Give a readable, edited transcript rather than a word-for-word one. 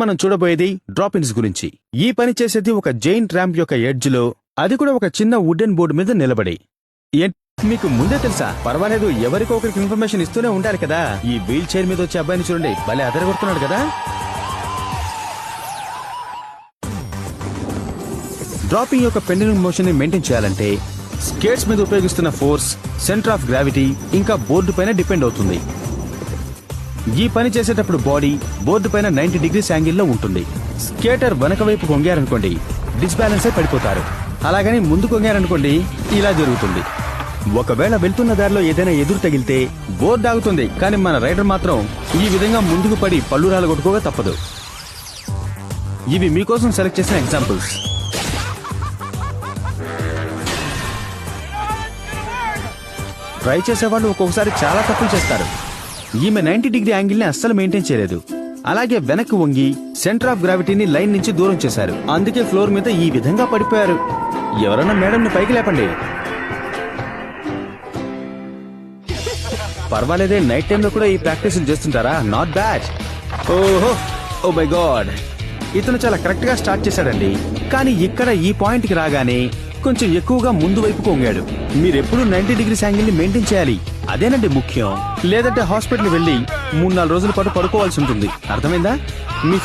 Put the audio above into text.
మనం చూడబోయేది డ్రాప్-ఇన్స్ గురించి. ఈ పని చేసేది ఒక జైంట్ ర్యాంప్ యొక్క ఎడ్జ్ లో, అది కూడా ఒక చిన్న వుడెన్ బోర్డు మీద నిలబడి. మీకు ముందే తెలుసా? పర్వాలేదు, ఎవరికో ఒకరికి ఇన్ఫర్మేషన్ ఇస్తూనే ఉండాలి కదా. ఈ వీల్ చైర్ మీద వచ్చే అబ్బాయిని చూడండి, భలే అదరగొడుతున్నాడు కదా. డ్రాపింగ్ యొక్క పెండెంట్ మోషన్ ని మెయింటైన్ చేయాలంటే స్కేట్స్ మీద ఉపయోగిస్తున్న ఫోర్స్, సెంటర్ ఆఫ్ గ్రావిటీ ఇంకా బోర్డు పైన డిపెండ్ అవుతుంది. ఈ పని చేసేటప్పుడు బాడీ బోర్డు పైన 90 డిగ్రీస్ యాంగిల్లో ఉంటుంది. స్కేటర్ వెనక వైపు కొంగారనుకోండి, డిస్బ్యాలెన్స్ అయి పడిపోతారు. అలాగని ముందు కొంగారనుకోండి, ఇలా జరుగుతుంది. ఒకవేళ వెళ్తున్న దారిలో ఏదైనా ఎదురు తగిలితే బోర్డు ఆగుతుంది, కానీ మన రైడర్ మాత్రం ఈ విధంగా ముందుకు పడి పళ్ళు రాలగొట్టుకోగా తప్పదు. ఇవి మీకోసం సెలెక్ట్ చేసిన ఎగ్జాంపుల్స్. ట్రై చేసేవాళ్ళు ఒక్కొక్కసారి చాలా తప్పులు చేస్తారు. ఈమె 90 డిగ్రీ యాంగిల్ ని అస్సలు మెయింటైన్ చేయలేదు. అలాగే వెనక్కి వంగి సెంటర్ ఆఫ్ గ్రావిటీని లైన్ నుంచి దూరం చేశారు. అందుకే ఫ్లోర్ మీద ఈ విధంగా పడిపోయారు. ఎవరన్నా మేడం ని పైకి లేపండి. పర్వాలేదే, నైట్ టైంలో కూడా ఈ ప్రాక్టీస్ చేస్తుంటారా? Not bad. ఓహో, ఓ మై గాడ్, ఇతను చాలా కరెక్ట్ గా స్టార్ట్ చేశాడండి. కానీ ఇక్కడ ఈ పాయింట్ కి రాగానే కొంచెం ఎక్కువగా ముందు వైపు కొంగాడు. మీరెప్పుడు 90 డిగ్రీస్ యాంగిల్ ని మెయింటైన్ చేయాలి, అదేనండి ముఖ్యం. లేదంటే హాస్పిటల్ వెళ్లి 3-4 రోజుల పాటు పడుకోవాల్సి ఉంటుంది. అర్థమైందా? మీ